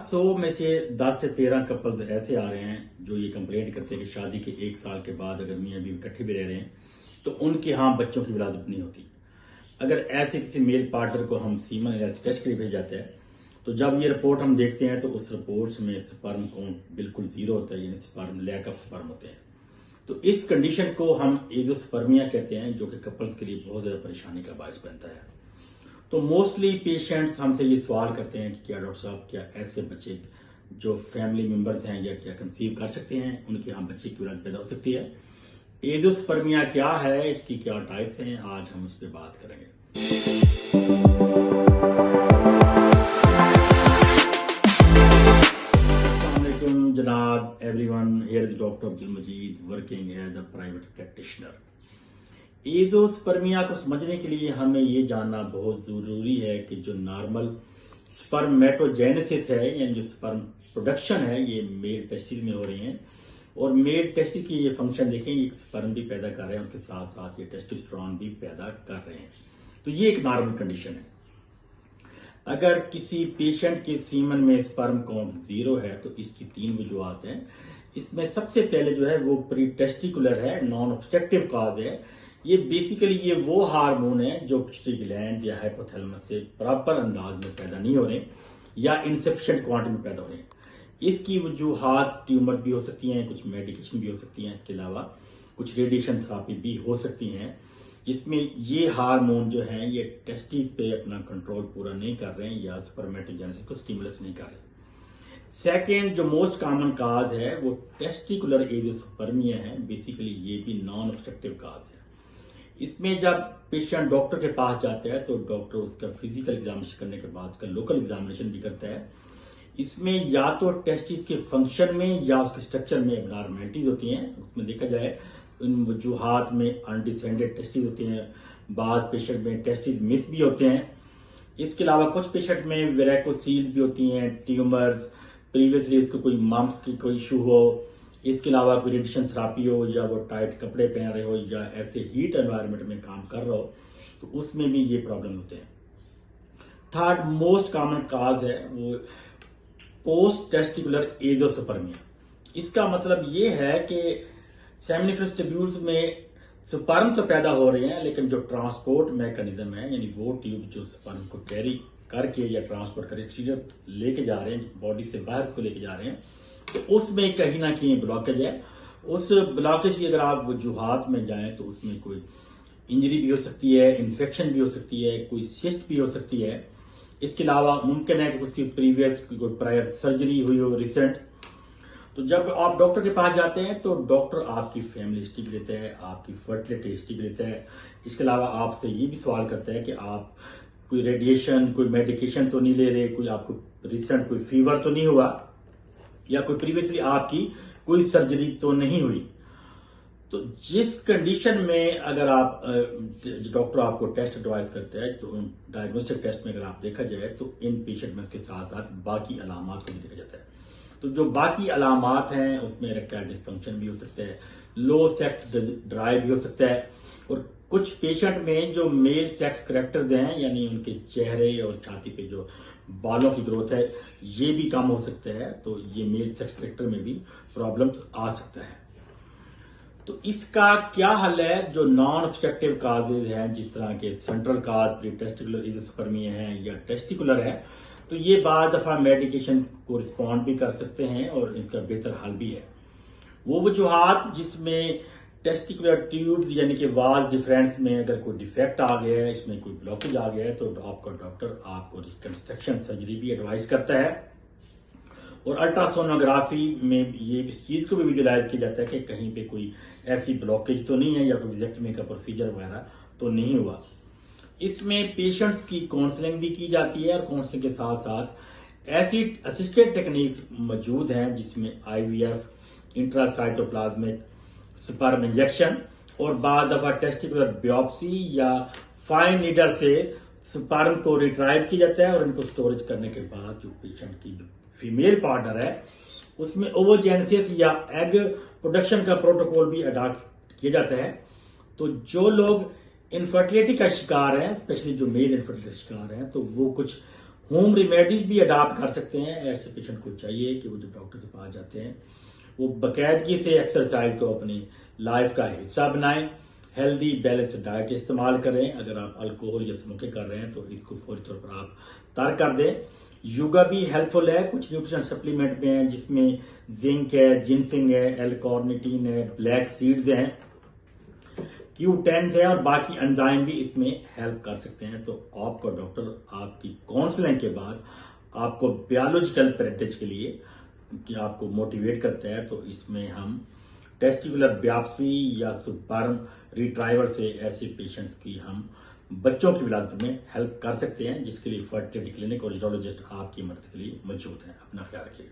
100 में से 10 से 13 कपल्स ऐसे आ रहे हैं जो ये कंप्लेंट करते हैं कि शादी के 1 साल के बाद अगर मियाँ बीवी इकट्ठे भी रह रहे हैं तो उनके यहाँ बच्चों की विलादत नहीं होती। अगर ऐसे किसी मेल पार्टनर को हम सीमन एनालिसिस टेस्ट के लिए भेज जाते हैं तो जब ये रिपोर्ट हम देखते हैं तो उस रिपोर्ट में स्पर्म काउंट बिल्कुल जीरो होता है, यानी स्पर्म लैक ऑफ स्पर्म होते हैं। तो इस कंडीशन को हम एजोस्पर्मिया कहते हैं, जो कि कपल्स के लिए बहुत ज्यादा परेशानी का बायस बनता है। तो मोस्टली पेशेंट्स हमसे ये सवाल करते हैं कि क्या डॉक्टर साहब, क्या ऐसे बच्चे जो फैमिली मेंबर्स हैं या क्या कंसीव कर सकते हैं, उनके यहाँ बच्चे की औलाद पैदा हो सकती है। एजोस्पर्मिया क्या है, इसकी क्या टाइप्स हैं, आज हम उस पर बात करेंगे। जनाब everyone, here is doctor Abdul Majid working as a private practitioner. Azoospermia को समझने के लिए हमें ये जानना बहुत जरूरी है कि जो नॉर्मल स्पर्मेटोजेनेसिस है, यानी जो स्पर्म प्रोडक्शन है, ये मेल टेस्टिस में हो रही है। और मेल टेस्टिस की ये फंक्शन देखें, ये स्पर्म भी पैदा कर रहे हैं, उसके साथ साथ ये टेस्टोस्टेरोन भी पैदा कर रहे हैं। तो ये एक नॉर्मल कंडीशन है। अगर किसी पेशेंट के सीमन में स्पर्म काउंट जीरो है तो इसकी 3 वजूहत हैं। इसमें सबसे पहले जो है वो प्री टेस्टिकुलर है, नॉन ऑब्स्ट्रक्टिव काज है। ये बेसिकली ये वो हार्मोन है जो पिट्यूटरी ग्लैंड या हाइपोथैलेमस से प्रॉपर अंदाज में पैदा नहीं हो रहे या इनसफिशिएंट क्वांटिटी में पैदा हो रहे हैं। इसकी वजूहत ट्यूमर भी हो सकती हैं, कुछ मेडिकेशन भी हो सकती हैं, इसके अलावा कुछ रेडिएशन थेरेपी भी हो सकती हैं, जिसमें ये हार्मोन जो है ये टेस्टिस पे अपना कंट्रोल पूरा नहीं कर रहे हैं या स्पर्मेटोजेनेसिस को स्टिमुलस नहीं कर रहे। सेकेंड जो मोस्ट कॉमन काज है वो टेस्टिकुलर एजोस्पर्मिया है। बेसिकली ये भी नॉन ऑब्स्ट्रक्टिव काज है। इसमें जब पेशेंट डॉक्टर के पास जाता है तो डॉक्टर उसका फिजिकल एग्जामिनेशन करने के बाद उसका लोकल एग्जामिनेशन भी करता है। इसमें या तो टेस्टिस के फंक्शन में या उसके स्ट्रक्चर में एबनॉर्मैलिटीज होती हैं। उसमें देखा जाए इन वजूहात में अनडिसेंडेड टेस्टिस होते हैं, बाद पेशेंट में टेस्टिस मिस भी होते हैं। इसके अलावा कुछ पेशेंट में वेरिकोसील भी होती हैं, ट्यूमर्स, प्रीवियसली उसको कोई मम्स की कोई इशू हो, इसके अलावा कोई रेडिएशन थेरेपी हो या वो टाइट कपड़े पहन रहे हो या ऐसे हीट एनवायरनमेंट में काम कर रहे हो तो उसमें भी ये प्रॉब्लम होते हैं। थर्ड मोस्ट कॉमन काज है वो पोस्ट टेस्टिकुलर एजोस्पर्मिया। इसका मतलब ये है कि सेमिनिफरस ट्यूब्यूल्स में स्पर्म तो पैदा हो रहे हैं, लेकिन जो ट्रांसपोर्ट मैकेनिज्म है, यानी वो ट्यूब जो स्पर्म को कैरी करके या ट्रांसपोर्ट करके एक्सटीरियर लेके जा रहे हैं, बॉडी से बाहर को लेके जा रहे हैं, तो उसमें कहीं ना कहीं ब्लॉकेज है। उस ब्लॉकेज की अगर आप वजूहात में जाएं तो उसमें कोई इंजरी भी हो सकती है, इन्फेक्शन भी हो सकती है, कोई सिस्ट भी हो सकती है। इसके अलावा मुमकिन है कि उसकी प्रीवियस कोई प्रायर सर्जरी हुई हो रिसेंट। तो जब आप डॉक्टर के पास जाते हैं तो डॉक्टर आपकी फैमिली हिस्ट्री भी लेता है, आपकी फर्टिलिटी हिस्ट्री भी लेता है। इसके अलावा आपसे ये भी सवाल करता है कि आप कोई रेडिएशन, कोई मेडिकेशन तो नहीं ले रहे, कोई आपको रिसेंट कोई फीवर तो नहीं हुआ या कोई प्रीवियसली आपकी कोई सर्जरी तो नहीं हुई। तो जिस कंडीशन में अगर आप डॉक्टर आपको टेस्ट एडवाइस करते हैं तो डायग्नोस्टिक टेस्ट में अगर आप देखा जाए तो इन पेशेंट में उसके साथ साथ बाकी अलामात को भी देखा जाता है। तो जो बाकी अलामात हैं उसमें इरेक्टाइल डिस्फंक्शन भी हो सकता है, लो सेक्स ड्राइव भी हो सकता है, और कुछ पेशेंट में जो मेल सेक्स करेक्टर्स हैं, यानी उनके चेहरे और छाती पे जो बालों की ग्रोथ है, ये भी कम हो सकता है। तो ये मेल सेक्स करेक्टर में भी प्रॉब्लम्स आ सकता है। तो इसका क्या हल है? जो नॉन ऑब्स्ट्रक्टिव काजेज हैं, जिस तरह के सेंट्रल काज प्री टेस्टिकुलर एजोस्पर्मिया है या टेस्टिकुलर है, तो ये बाद दफा मेडिकेशन को रिस्पॉन्ड भी कर सकते हैं और इसका बेहतर हल भी है। वो वजूहात जिसमें टेस्टिकुलर ट्यूब्स यानी कि वाज डिफरेंस में अगर कोई डिफेक्ट आ गया है, इसमें कोई ब्लॉकेज आ गया है, तो आपका डॉक्टर आपको रिकंस्ट्रक्शन सर्जरी भी एडवाइस करता है। और अल्ट्रासोनोग्राफी में ये इस चीज को भी विजुलाइज किया जाता है कि कहीं पे कोई ऐसी ब्लॉकेज तो नहीं है या कोई विजेक्टमी का प्रोसीजर वगैरह तो नहीं हुआ। इसमें पेशेंट्स की काउंसलिंग भी की जाती है और काउंसलिंग के साथ साथ ऐसी असिस्टेड टेक्निक्स मौजूद हैं जिसमें IVF, इंट्रासाइटोप्लाज्मिक स्पर्म इंजेक्शन और बाद दफा टेस्टिकुलर बायोप्सी या फाइन नीडल से स्पर्म को रिट्राइव किया जाता है और इनको स्टोरेज करने के बाद जो पेशेंट की फीमेल पार्टनर है उसमें ओवोजेनेसिस या एग प्रोडक्शन का प्रोटोकॉल भी अडॉप्ट किया जाता है। तो जो लोग इनफर्टिलिटी का शिकार हैं, स्पेशली जो मेल इनफर्टिलिटी का शिकार हैं, तो वो कुछ होम रेमेडीज भी अडॉप्ट कर सकते हैं। ऐसे पेशेंट को चाहिए कि वो जब डॉक्टर के पास जाते हैं वो बाकायदगी से एक्सरसाइज को अपनी लाइफ का हिस्सा बनाएं, हेल्दी बैलेंस डाइट इस्तेमाल करें। अगर आप अल्कोहल या स्मोकिंग कर रहे हैं तो इसको फौरी तौर पर आप तर्क कर दें। योगा भी हेल्पफुल है, कुछ न्यूट्रिशन सप्लीमेंट में हैं जिसमें जिंक है, जिनसिंग है, एल-कार्निटीन है, ब्लैक सीड्स हैं, Q10 है और बाकी एंजाइम भी इसमें हेल्प कर सकते हैं। तो आपका डॉक्टर आपकी काउंसलिंग के बाद आपको बायोलॉजिकल पेरेंटेज के लिए कि आपको मोटिवेट करता है, तो इसमें हम टेस्टिकुलर बियाप्सी या स्पर्म रिट्राइवल से ऐसे पेशेंट्स की हम बच्चों की विलादत में हेल्प कर सकते हैं, जिसके लिए फर्टिलिटी क्लिनिक और यूरोलॉजिस्ट आपकी मदद के लिए मौजूद हैं। अपना ख्याल रखिए।